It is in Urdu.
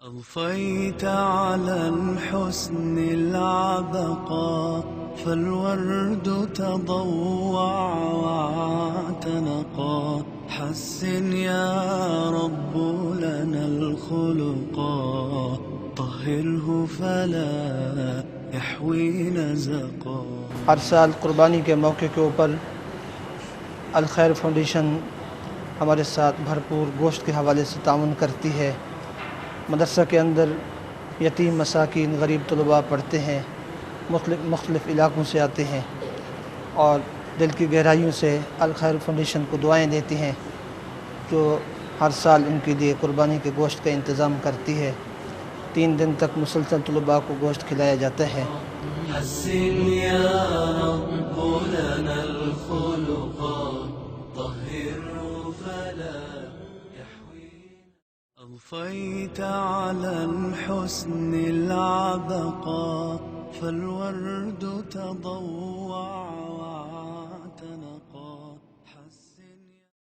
أضفيت على الحسن العبقى فالورد تضوع واعتنقا حسن يا رب لنا الخلقا طهره فلا يحوي نزقا. ہر سال قربانی کے موقع کے اوپر الخیر فاؤنڈیشن ہمارے ساتھ بھرپور گوشت کے حوالے سے تعاون کرتی ہے. مدرسہ کے اندر یتیم مساکین غریب طلباء پڑھتے ہیں، مختلف علاقوں سے آتے ہیں اور دل کی گہرائیوں سے الخیر فاؤنڈیشن کو دعائیں دیتے ہیں جو ہر سال ان کے لیے قربانی کے گوشت کا انتظام کرتی ہے. 3 دن تک مسلسل طلباء کو گوشت کھلایا جاتا ہے. حسن يا رب لنا الخلقا طهره فلا يحوي. أضفيت على الحسن العبقا فالورد تضوع